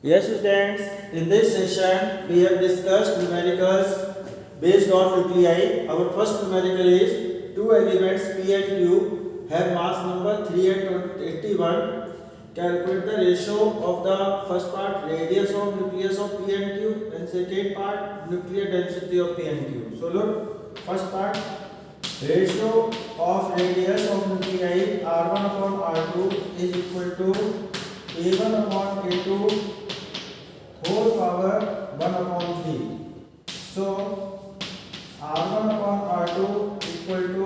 Yes, students, in this session we have discussed numericals based on nuclei. Our first numerical is two elements P and Q have mass number 3 and 81. Calculate the ratio of the first part radius of nucleus of P and Q and second part nuclear density of P and Q. So look, first part ratio of radius of nuclei R1 upon R2 is equal to A1 upon A2 whole power 1 upon 3. So R1 upon R2 equal to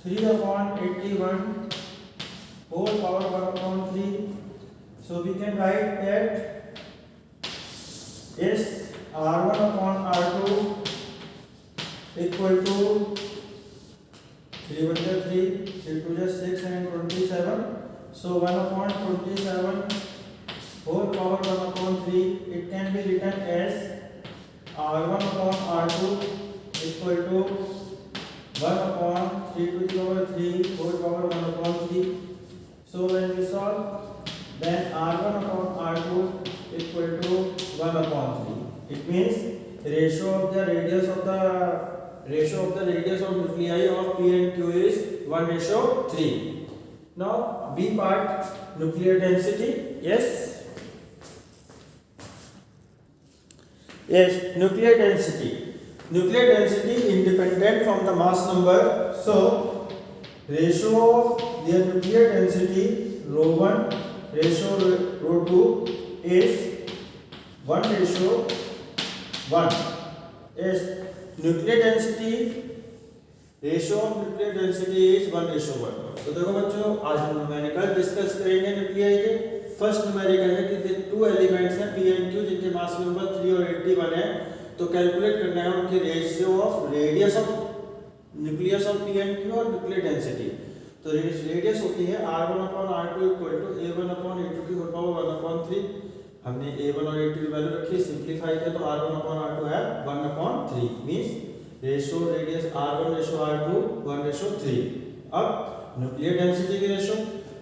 3 upon 81 whole power 1 upon 3. So we can write that is R1 upon R2 equal to 3 1 3, 3 2 just 6 and 27. So 1 upon 27 whole power 1 upon 3. It can be written as R1 upon R2 equal to 1 upon 3 to the power 3 whole power 1 upon 3. So when we solve, then R1 upon R2 equal to 1 upon 3. It means ratio of the radius of nuclei of P and Q is 1:3. Now B part, nuclear density. Yes, nuclear density. Nuclear density independent from the mass number. So ratio of their nuclear density rho 1 ratio rho 2 is 1:1. Yes, nuclear density ratio of nuclear density is 1:1. तो देखो बच्चों, आज हम numerical discuss करेंगे nuclei के. First numerical है कि two elements हैं P and Q जिनके मास नंबर 3 और 81 है. तो कैलकुलेट करना है उनके ratio of radius of nucleus of P and Q और न्यूक्लियर डेंसिटी. तो रेडियस होती है R1 upon R2 equal to A1 upon A2 की होल पावर 1 upon 3. हमने A1 और A2 की वैल्यू रखी, सिंपलीफाई किया तो R1 upon R2 है 1 upon 3. Means ratio radius R1 ratio R2 1:3. अब न्यूक्लियर डेंसिटी की रेशियो,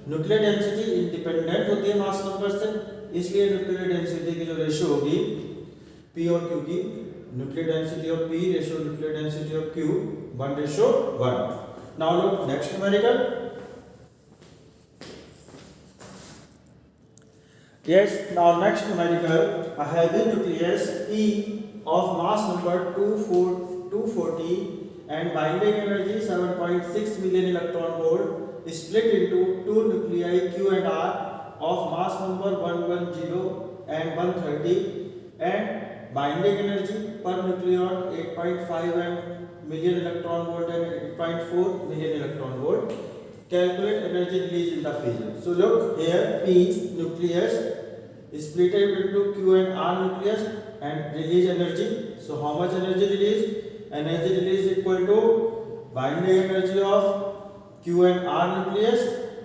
न्यूक्लियर डेंसिटी इंडिपेंडेंट होती है मास नंबर से, इसलिए न्यूक्लियर डेंसिटी की जो रेशियो होगी P और Q की, nuclear density of P ratio nuclear density of Q 1:1. Now look next numerical. Yes, now next numerical, a heavy nucleus P of mass number 240 and binding energy 7.6 million electron volt is split into two nuclei Q and R of mass number 110 and 130 and binding energy per nucleon 8.5 and million electron volt and 8.4 million electron volt. Calculate energy released in the fission. So look here, P nucleus is split into Q and R nucleus and release energy. So how much energy released? Energy released equal to binding energy of Q and R nucleus,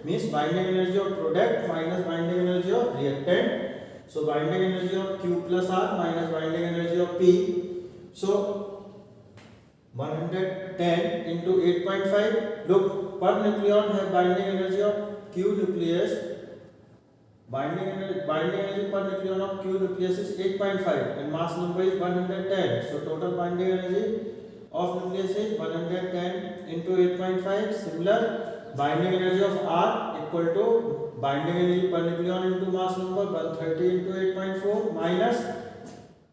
means binding energy of product minus binding energy of reactant. So binding energy of Q plus R minus binding energy of P. So 110 into 8.5. Look, per nucleon have binding energy of Q nucleus. Binding energy per nucleon of Q nucleus is 8.5 and mass number is 110. So total binding energy of nucleus is 110 into 8.5. Similar, binding energy of R equal to binding energy per nucleon into mass number 130 into 8.4 minus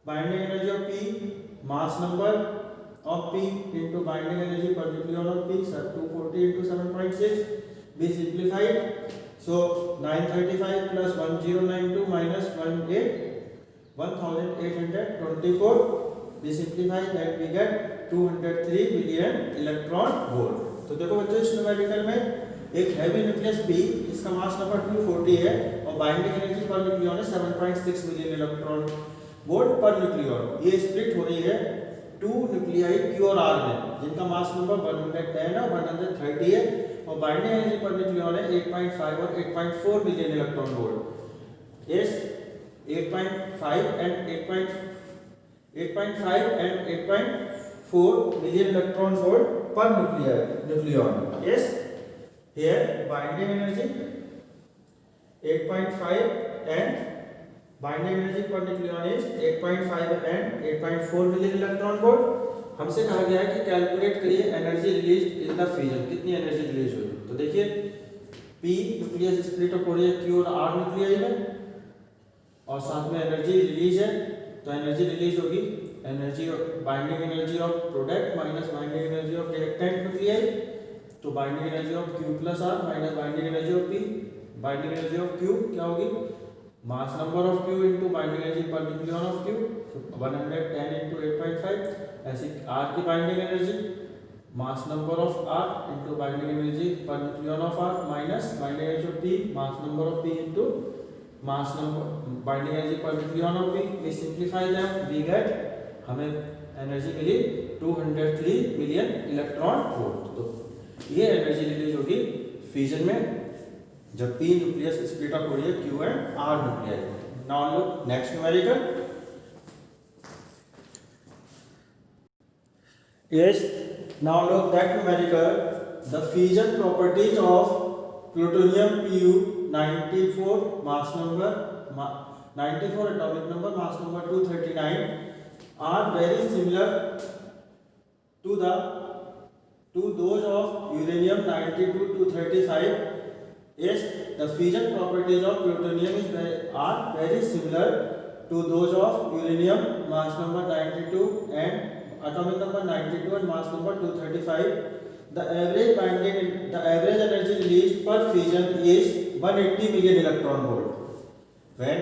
binding energy of P, mass number of P into binding energy per nucleon of P, 240 into 7.6. Be simplified. So 935 plus 1092 minus 1824. We simplify that we get 203 million electron volt. तो देखो बच्चों, इस numerical में एक heavy nucleus P, इसका mass number 240 है और binding energy per nucleon है 7.6 million electron volt per nucleon. ये स्प्लिट हो रही है टू न्यूक्लियाई Q और R में जिनका मास नंबर 110 और 130 है और बाइंडिंग एनर्जी पर न्यूक्लियन है 8.5 और 8.4 million electron volt. Yes, 8.5 and 8.4 million electron volt per nucleon. Yes, here binding energy 8.5 and binding energy per nucleon is 8.5 and 8.4 million electron volt. हमसे कहा गया है कि कैलकुलेट करिए energy release in the fusion, कितनी energy release हुई। तो देखिए P न्यूक्लियस स्प्लिट अप हो रही है Q और R न्यूक्लियाई में, और साथ में एनर्जी रिलीज है, तो एनर्जी रिलीज होगी energy binding energy of product minus binding energy of reactant nuclei. तो binding energy of Q plus R minus binding energy of P, binding energy of Q क्या होगी, mass number of Q into binding energy per nucleon of Q, तो 110 into 8.5। ऐसे R की binding energy mass number of R into binding energy per nucleon of R minus binding energy of P, mass number of P into mass number binding energy per nucleon of P। We simplify them, we get, हमें energy मिली 203 million electron volt. तो ये energy release होगी fusion में जब P nucleus split up हो रही है Q and R nuclei. Now look next numerical. Yes, now look that numerical. The fusion properties of plutonium Pu 94 mass number 94 atomic number mass number 239 are very similar to those of uranium 92 to 35. Yes, the fusion properties of plutonium are very similar to those of uranium mass number 92 and atomic number 92 and mass number 235. The average energy released per fusion is 180 million electron volt. When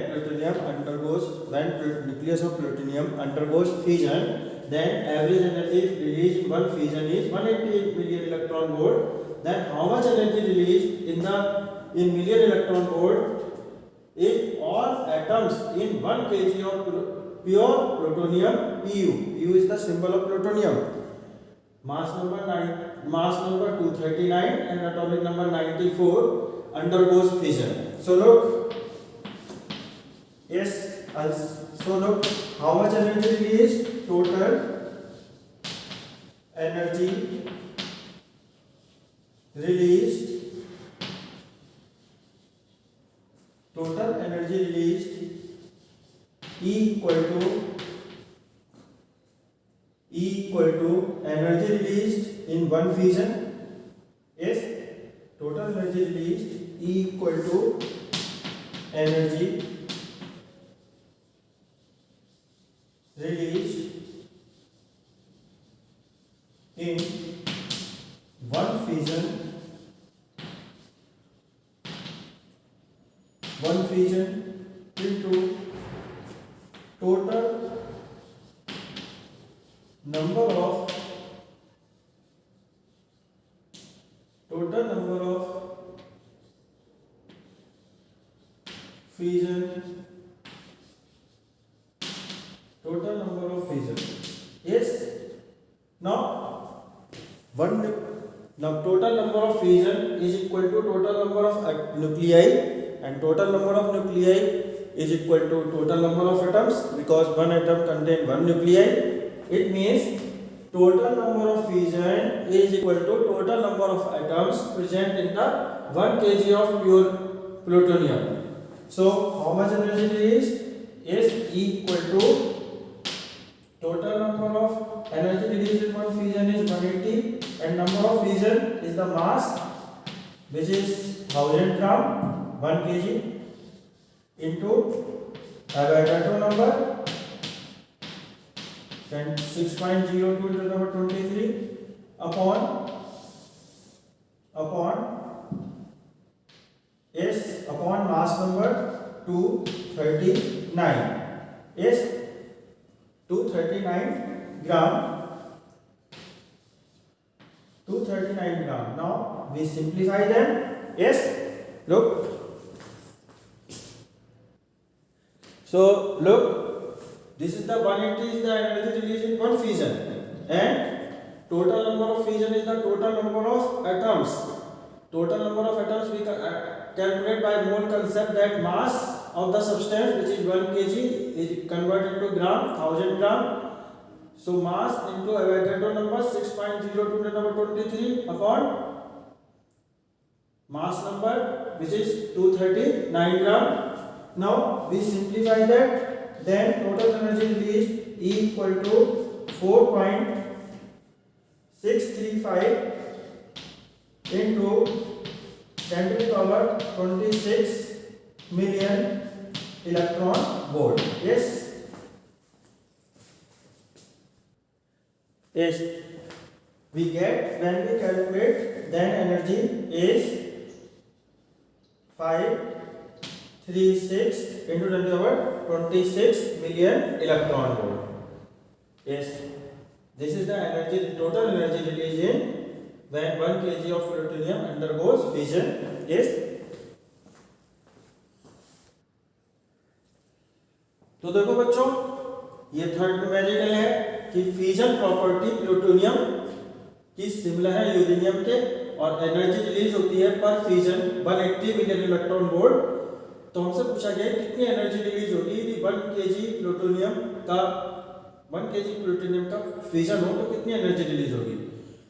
nucleus of plutonium undergoes fusion, then average energy released in one fusion is 180 million electron volt. Then how much energy released in million electron volt if all atoms in 1 kg of pure plutonium Pu is the symbol of plutonium, mass number 239 and atomic number 94 undergoes fission. So look, yes, so look how much energy released, total energy released E equal to energy released in one fusion. Yes, total energy released E equal to energy released in one fusion into total number of fusion. Yes, now total number of fusion is equal to total number of nuclei, and total number of nuclei is equal to total number of atoms, because one atom contains one nuclei. It means total number of fusion is equal to total number of atoms present in the 1 kg of pure plutonium. So how much energy released is equal to total number of energy released in one fusion is 180, and number of fusion is the mass, which is 1000 gram 1 kg, into Avogadro number 6.02 to the number 23 upon mass number 239. Yes, 239 gram. Now we simplify them. Yes, look. So look, this is the 180 is the energy released in one fusion, and total number of fusion is the total number of atoms. Total number of atoms we calculate by mole concept, that mass of the substance, which is 1 kg, is converted into gram, 1000 gram. So mass into Avogadro number 6.02 to the number 23 upon mass number, which is 239 gram, Now we simplify that, then total energy released E equal to 4.635 into 10 to the power 26 million electron volt. Yes. Yes. We get, when we calculate, then energy is 536 into 10 to the power 26 million electron volt. Yes. This is the energy, total energy released in when 1 kg of plutonium undergoes fission. Yes. तो देखो बच्चों, ये third numerical है कि fission property plutonium की similar है uranium के, और एनर्जी रिलीज होती है पर फिजन 180 मिलियन इलेक्ट्रॉन वोल्ट। तो हमसे पूछा गया कितनी एनर्जी रिलीज होगी यदि 1 केजी प्लूटोनियम का फिजन हो तो कितनी एनर्जी रिलीज होगी।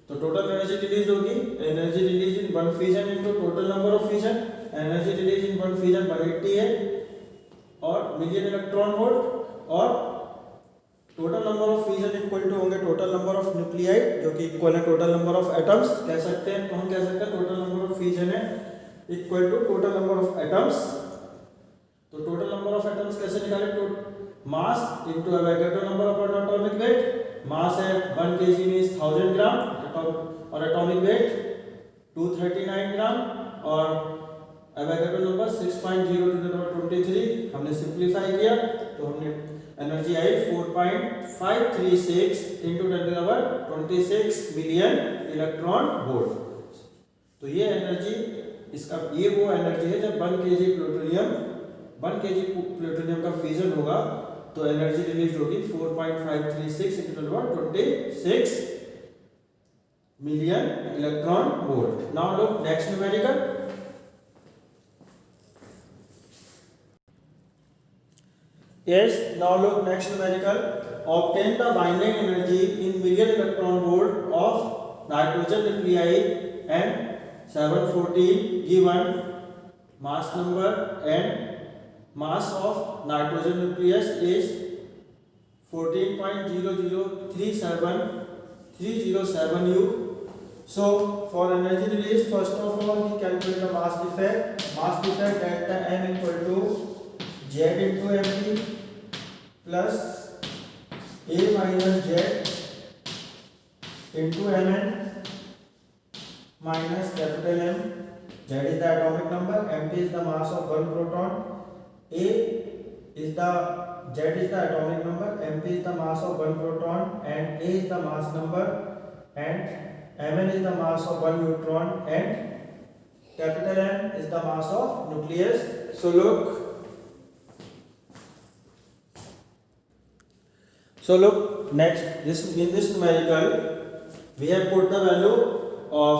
तो टोटल एनर्जी रिलीज होगी, energy release in 1 fission into total number of fission. Energy release in 1 fission 180 है और मिलियन इलेक्ट्रॉन वोल्ट, और total number of fission equal to होंगे टोटल नंबर ऑफ न्यूक्लियाइड, जो कि equal है टोटल नंबर ऑफ एटम्स कह सकते हैं। तो हम कह सकते हैं टोटल नंबर ऑफ फिजन है equal to total number of atoms. तो टोटल नंबर ऑफ एटम्स कैसे निकालें, तो mass into Avogadro number of atomic weight. Mass है 1 केजी मींस 1000 ग्राम और एटॉमिक वेट 239 ग्राम और एवोगाड्रो नंबर 6.0 हमने सिंपलीफाई किया तो हमने energy I 4.536 into 10 to the power 26 million electron volt. तो ये एनर्जी, इसका ये वो एनर्जी है जब 1 केजी प्लूटोनियम का फ्यूजन होगा तो एनर्जी रिलीज होगी 4.536 into 10 to the power 26 million electron volt. Now look next numerical. Yes, now look next numerical. Obtain the binding energy in million electron volt of nitrogen nuclei N714 given mass number and mass of nitrogen nucleus is 14.0037307 U. So for energy release, first of all we calculate the mass defect. Mass defect delta M equal to Z into Mt plus A minus Z into Mn minus capital M. Z is the atomic number, Mt is the mass of one proton, Z is the atomic number, Mt is the mass of one proton and A is the mass number and Mn is the mass of one neutron and capital M is the mass of nucleus. So look next, in this numerical we have put the value of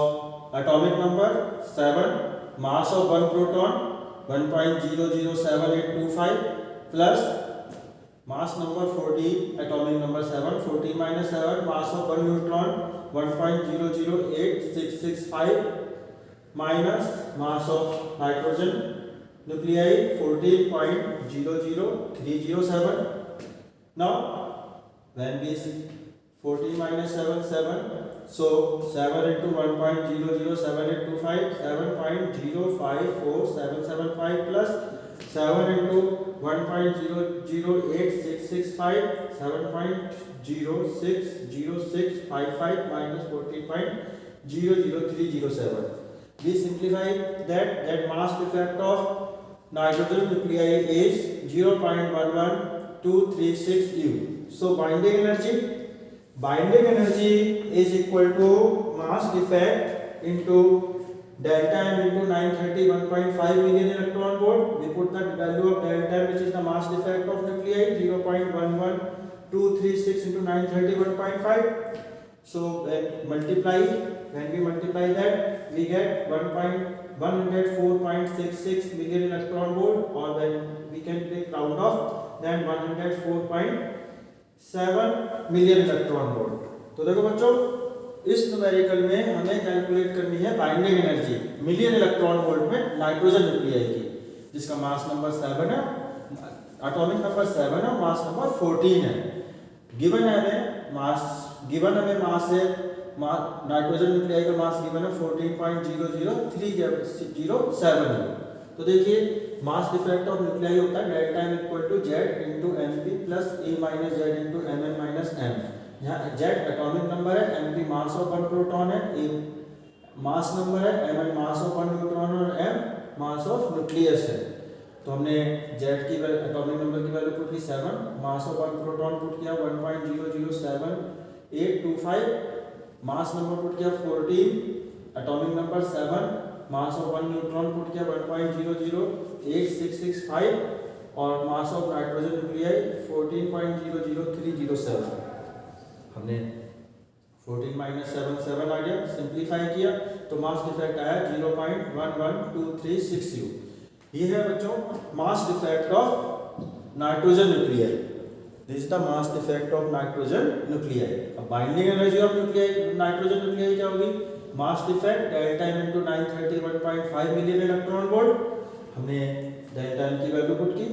atomic number 7, mass of one proton 1.007825 plus mass number 14, atomic number 7, 14 minus 7, mass of one neutron 1.008665 minus mass of nitrogen nuclei 14.00307. Now when we see 14 minus 7, 7, so 7 into 1.007825, 7.054775 plus 7 into 1.008665, 7.060655 minus 14.00307. We simplify that mass defect of nitrogen nuclei is 0.11236 U. So binding energy is equal to mass defect into delta M into 930 million electron volt. We put the value of delta M, which is the mass defect of nuclei, 0.11236 into 930 So when we multiply that, we get 104.66 million electron volt, or when we can take round off, then 104.7 million electron volt. तो देखो बच्चों, इस numerical में हमें calculate करनी है binding energy million electron volt में nitrogen nuclei की। जिसका मास नंबर 7 है, एटॉमिक नंबर 7 है, मास नंबर 14 है। गिवन है हमें मास है, नाइट्रोजन न्यूक्लियाई का मास गिवन है 14.00307। तो देखिए मास डिफेक्ट ऑफ न्यूक्लियाई होता है delta m equal to z into mp plus a minus z into mn minus m। यहाँ z एटॉमिक नंबर है, mp mass of one proton है, a मास नंबर है, mn mass of one neutron और m mass of nucleus है। तो हमने z की atomic number की वैल्यू पुट की 7, mass of one proton put किया 1.007.825, मास नंबर पुट किया 14, atomic number 7, mass of one neutron put किया 1.008665 और मास ऑफ नाइट्रोजन न्यूक्लियाई 14.00307। हमने 14 माइनस 7 आ गया, सिंप्लीफाई किया तो मास डिफेक्ट आया 0.11236u। ये है बच्चों mass defect of nitrogen nuclei. This is the mass defect of nitrogen nuclei. अब binding energy of nitrogen nuclei क्या होगी? Mass defect delta m into 931.5 million electron volt. हमने डेल्टा m की value put की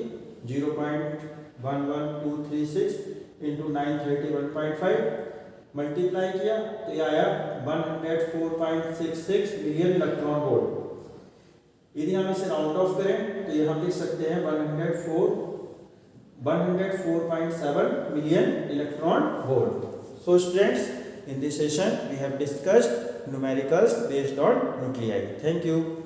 0.11236 into 931.5 multiply किया तो ये आया 104.66 मिलियन इलेक्ट्रॉन वोल्ट। यदि हम इसे राउंड ऑफ करें तो ये हम लिख सकते हैं 104.7 million electron volt. So students, in this session we have discussed numericals based on nuclei. Thank you.